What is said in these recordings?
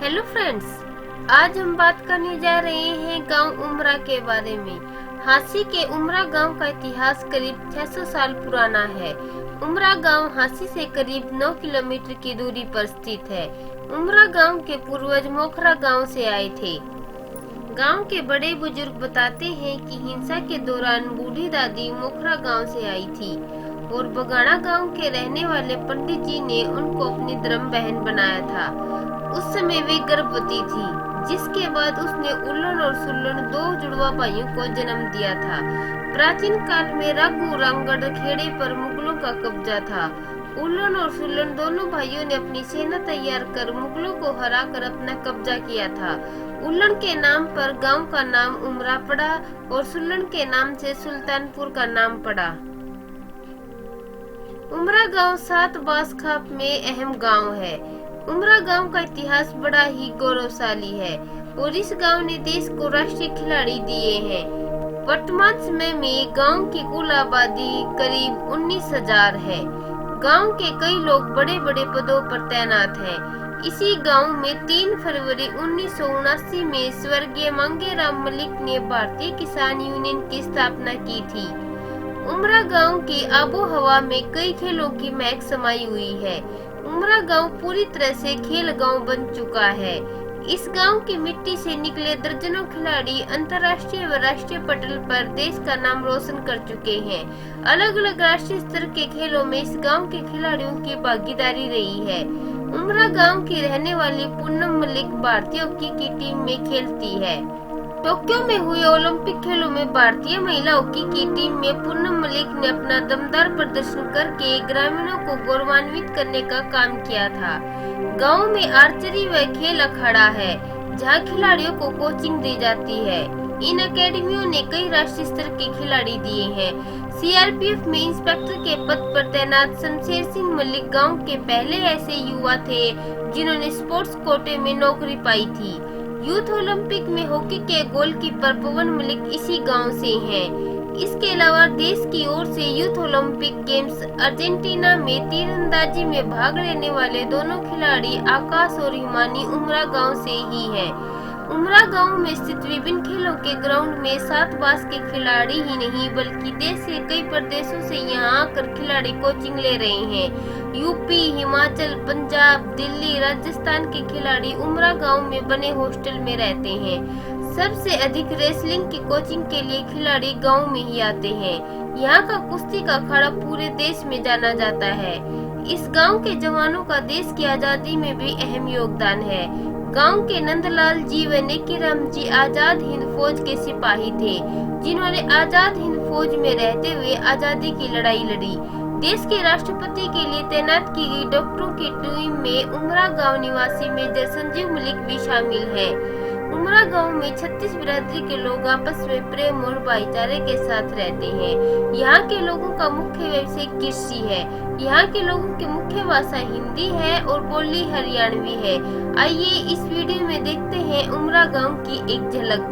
Hello friends, आज हम बात करने जा रहे हैं गांव उमरा के बारे में। हांसी के उमरा गांव का इतिहास करीब 600 साल पुराना है। उमरा गांव हांसी से करीब 9 किलोमीटर की दूरी पर स्थित है। उमरा गांव के पूर्वज मोखरा गांव से आए थे। गांव के बड़े बुजुर्ग बताते हैं कि हिंसा के दौरान बूढ़ी दादी मोखरा गांव से आई थी और बगाड़ा गांव के रहने वाले पंडित जी ने उनको अपनी धर्म बहन बनाया था। उस समय वे गर्भवती थी, जिसके बाद उसने उल्लन और सुल्लन 2 जुड़वा भाइयों को जन्म दिया था। प्राचीन काल में रघु रामगढ़ खेड़े पर मुगलों का कब्जा था। उल्लन और सुल्लन दोनों भाइयों ने अपनी सेना तैयार कर मुगलों को हराकर अपना कब्जा किया था। उल्लन के नाम पर गांव का नाम उमरा पड़ा और सुल्लन के नाम से सुल्तानपुर का नाम पड़ा। उमरा गांव 7 बास खाप में अहम गांव है। उमरा गांव का इतिहास बड़ा ही गौरवशाली है और इस गांव ने देश को राष्ट्रीय खिलाड़ी दिए हैं। वर्तमान समय में गांव की कुल आबादी करीब 19,000 है। गांव के कई लोग बड़े बड़े पदों पर तैनात हैं। इसी गांव में 3 फरवरी 1979 में स्वर्गीय मंगेराम मलिक ने भारतीय किसान यूनियन की स्थापना की थी। उमरा गांव की आबो हवा में कई खेलों की महक समाई हुई है। उमरा गांव पूरी तरह से खेल गांव बन चुका है। इस गांव की मिट्टी से निकले दर्जनों खिलाड़ी अंतर्राष्ट्रीय व राष्ट्रीय पटल पर देश का नाम रोशन कर चुके हैं। अलग अलग राष्ट्रीय स्तर के खेलों में इस गांव के खिलाड़ियों की भागीदारी रही है। उमरा गांव की रहने वाली पूनम मलिक भारतीय हॉकी की टीम में खेलती है। टोक्यो में हुए ओलंपिक खेलों में भारतीय महिला हॉकी की टीम में पूनम मलिक ने अपना दमदार प्रदर्शन करके ग्रामीणों को गौरवान्वित करने का काम किया था। गांव में आर्चरी व खेल अखाड़ा है, जहां खिलाड़ियों को कोचिंग दी जाती है। इन अकेडमियों ने कई राष्ट्रीय स्तर के खिलाड़ी दिए हैं। सीआरपीएफ में इंस्पेक्टर के पद पर तैनात शमशेर सिंह मलिक गाँव के पहले ऐसे युवा थे जिन्होंने स्पोर्ट्स कोटे में नौकरी पाई थी। यूथ ओलंपिक में हॉकी के गोलकीपर पवन मलिक इसी गांव से हैं। इसके अलावा देश की ओर से यूथ ओलंपिक गेम्स अर्जेंटीना में तीरंदाजी में भाग लेने वाले दोनों खिलाड़ी आकाश और हिमानी उमरा गांव से ही हैं। उमरा गांव में स्थित विभिन्न खेलों के ग्राउंड में 7 बास के खिलाड़ी ही नहीं बल्कि देश के कई प्रदेशों से यहां आकर खिलाड़ी कोचिंग ले रहे हैं। यूपी, हिमाचल, पंजाब, दिल्ली, राजस्थान के खिलाड़ी उमरा गांव में बने हॉस्टल में रहते हैं। सबसे अधिक रेसलिंग की कोचिंग के लिए खिलाड़ी गांव में ही आते हैं। यहाँ का कुश्ती का अखाड़ा पूरे देश में जाना जाता है। इस गांव के जवानों का देश की आजादी में भी अहम योगदान है। गांव के नंदलाल जी व नेकीराम जी आजाद हिंद फौज के सिपाही थे, जिन्होंने आजाद हिंद फौज में रहते हुए आजादी की लड़ाई लड़ी। देश के राष्ट्रपति के लिए तैनात की गई डॉक्टरों की टीम में उमरा गांव निवासी मेजर संजीव मलिक भी शामिल है। उमरा गांव में 36 बिरादरी के लोग आपस में प्रेम और भाईचारे के साथ रहते हैं। यहाँ के लोगों का मुख्य व्यवसाय कृषि है। यहाँ के लोगों की मुख्य भाषा हिंदी है और बोली हरियाणवी है। आइए इस वीडियो में देखते हैं उमरा गांव की एक झलक।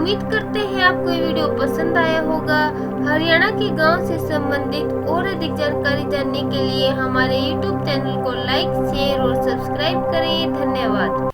उम्मीद करते हैं आपको ये वीडियो पसंद आया होगा। हरियाणा के गांव से संबंधित और अधिक जानकारी जानने के लिए हमारे YouTube चैनल को लाइक, शेयर और सब्सक्राइब करें। धन्यवाद।